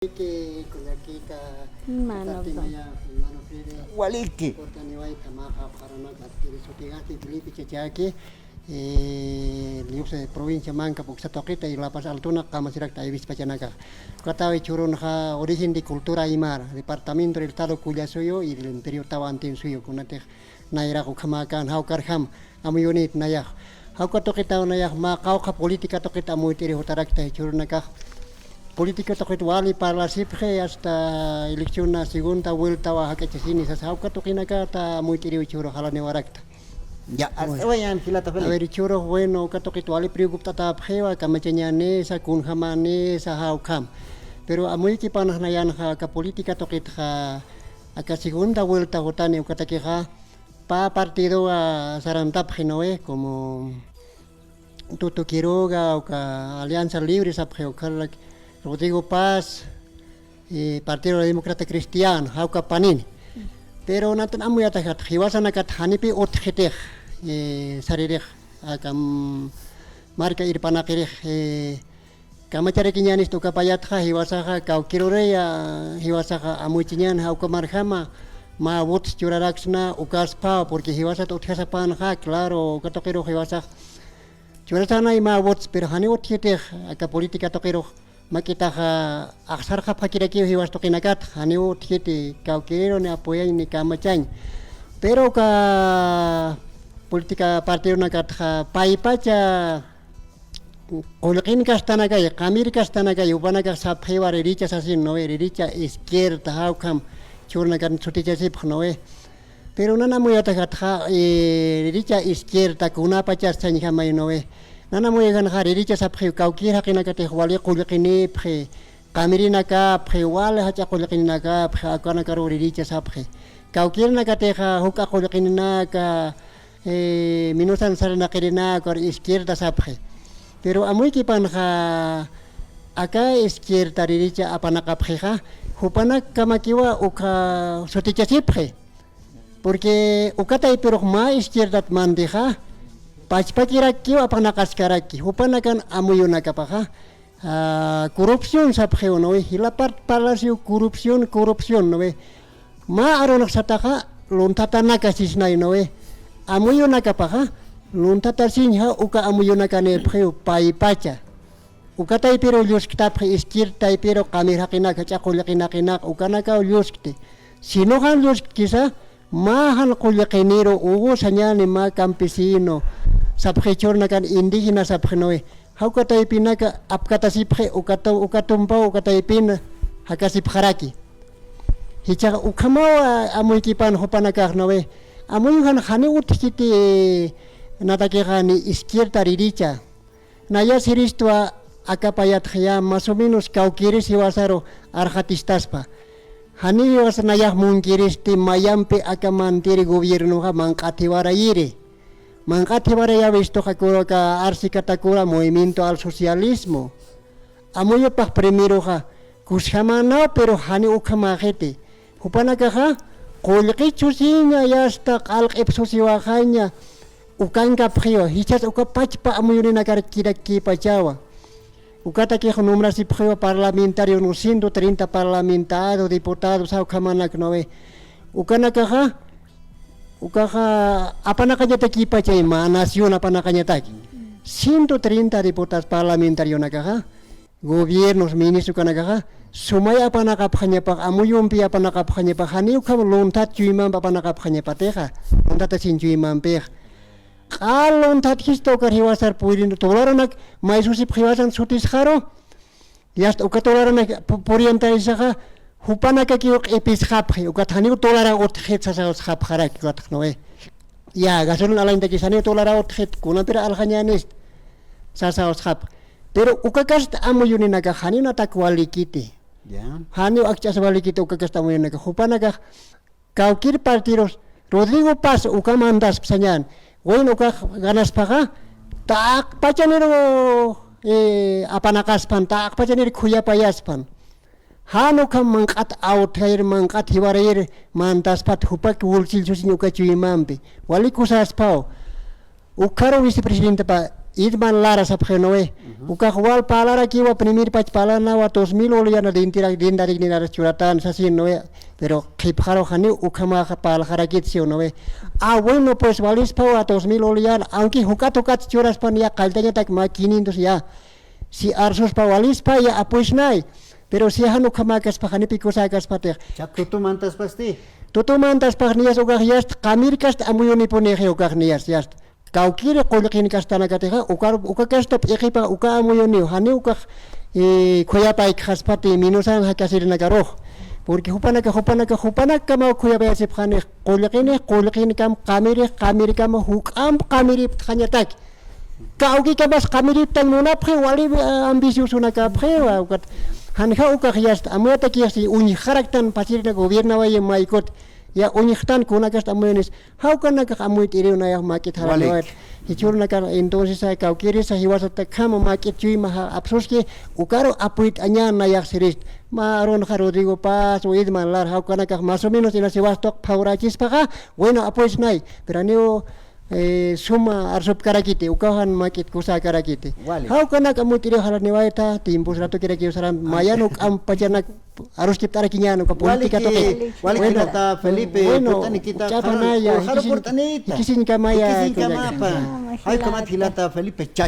Que con la kita Mano, maya mano frere Waliki. portani wai tamaka parana katiri sotigati filipi chachaki liuse provincia manca porque toquita y la pas altuna kama sirak ta ibis pachanaka kata churun ha origen de cultura aymara departamento del estado Cuyasuyo y del imperio Tawantin suyo kunate naira ko khamakan haukarham amuyunit nayah hauka toquita nayah ma kauka política toquita muitiri hotarak ta churunaka política toquet wali para la sipre hasta elección na segunda vuelta wa hakachini sa sauka tokinaka ta muy tiri churo hala ne warakta Ya, vayan filata a feliz. ver churo bueno ka toquet wali preocupa ta phewa kamachanya ne sa kun hamane sa haukam pero amoy ki panah na yan ka política toquet ha aka segunda vuelta hotane ukatake ha pa partido a sarantap genoe como Tuto Quiroga o ka Alianza Libre sa pheo Rodrigo Paz, Partido Demócrata Cristiano, Hauka Panin. Pero natan amu yata kat hiwasa nakat hanipi otheteh sarireh akam marka irpanakireh kamachare kinyanis to kapayat ha hiwasa ha kau kirore ya hiwasa ha amu kinyan hauka marhama ma wot churaraksna ukaspa porque hiwasa to pan ha claro katokero hiwasa churasana ima wot pero hani otheteh aka politika tokero makita ka aksar ka pakiraki hiwas to kinakat haneo tiete kaukero ne apoya ni kamachan pero ka politika partido nakat ha paipacha olqin kastana kay kamir kastana kay ubana ka sa phewar richa sasin no richa izquierda haukam churna kan suticha sip noe pero nana muyata ka richa izquierda kuna pacha sanya mai noe nana muy gan hariricha sa pheu kaukira kina kate wali qulqini phe kamirina ka phe wala hacha qulqina ka phe akana karo riricha sa phe kaukirna kate ha huka qulqina ka minusan sarna qirina kor izquierda sa phe pero amuy ki pan ha aka izquierda riricha apana ka phe ha hupana kamakiwa uka soticha siphe porque ukata pero ma izquierda mandeja Pachpakiraki apanakaskaraki hupanakan amuyunakapaha corrupción sapjeo no hilapart palacio corrupción no ma aronak sataka luntatana sisnai no amuyunakapaha luntata sinha uka amuyunakane pheu paipacha ukatay pero lyoskitaphe izquierda pero kamirhakina kachaqulaqinaqina ukanaka lyoskite sinohan lyoskisa mahan qulqiniro ugo señale ma campesino sapjechor nakan indígena sapjenoe haukatay pinaka apkatasipje ukatumpa ukatay pin hakasipjaraki hicha ukamawa amuykipan hopanakaj noe amuyhan hani utkiti natakejani izquierda riricha naya siristua akapayat ya más o menos kaukiris iwasaro arjatistaspa hani iwasanayah munkiristi mayampe akamantiri gobierno ha mankatiwara yire Mangkatibara ya visto kakura ka arsikatakura movimiento al socialismo. Amoyo pas primero ha kushamana pero hani ukamagete. Hupanaka ha kolki chusinya ya sta kalk epsosiwa hanya ukanga prio hichas ukapachpa amoyo ni nagar kiraki pachawa. Ukata que nombra si prio parlamentario no 130 parlamentarios diputados au kamanak noe. Ukanaka ha Ukaha apa nakanya taki pachay ma nación apa nakanya taki 130 diputados parlamentarios nakaha gobiernos ministros kanakaha sumaya apa nakapanya pak amuyumpi apa nakapanya pak hani ukam lontat cuiman apa nakapanya pateha lontat sin cuiman peh kalau lontat histo karhiwasar purin tolaranak maisusi priwasan sutis haro yast ukatolaranak purianta isaha Hupana ka kiok epis khaphe ukat hani tolara ot khet sa khap khara kiot noe ya gasun alain taki sani tolara ot khet kuna pira alhanyanis sa khap pero ukakas amuyuni naga hani na takwali kiti Ya. hani akcha sabali kiti ukakas amuyuni naga hupana ka kaukir partidos Rodrigo Paz ukamandas sanyan woin ukak ganas paga tak pachanero apanakas pan tak pachanero khuya payas pan Hano kam mangkat autair mangkat hiwarir mantas pat hupak wulsil susin uka cuy mampi wali kusas pau ukaro vice presidente pa idman lara sa pkhenoe ukahwal palara kiwa primir pach palana wa 2000 olya na dindarig ni na churatan sa sinoe pero khipkharo khani ukhama pal kharakit sionoe bueno pues valis pa a 2000 olya aunque hukatokat churas pania kaltanya tak makinin ya si arsos pa valis pa ya pues nai pero si hanu khamakas pa khani pikusakas patek Chakutu mantas pasti. tutumantas pagnias ugahias kamirkas amuyoni poneje ugahias yas kaukire qolqin kastana kateja ukakastop equipa uka amuyoni hani uka khoyapa ikhaspati minusan hakasirna karoj porque hupana kama khoyapa se phane qolqin kam kamiri kam hukam kamiri khanyatak kauki kabas kamiri tanuna phe wali ambicioso na ka phe ukat hanha ukahias amuata kiasi uni kharaktan pasirna gobierno vaya maikot ya uñichtan kuna kasta amuenis haukana ka amuit iriuna ya makit haranoet hichurna ka entonces ay kaukiri sa hiwas at kama makit chui maha absoski ukaro apuit anya na yak siris maron ka Rodrigo Paz o idman lar haukana ka más o menos ina siwastok paurachis paka bueno apuis nai pero neo suma arsop karakite ukahan makit kusa karakite haukana ka amuit iriu harani waita timpus rato kira kiyo saran mayanuk am pajanak harus kita rakinyano ka politika to wali kita Felipe putani kita chapa naya haro portanita ikisin kamaya ikisin kamapa ay kamat hilata Felipe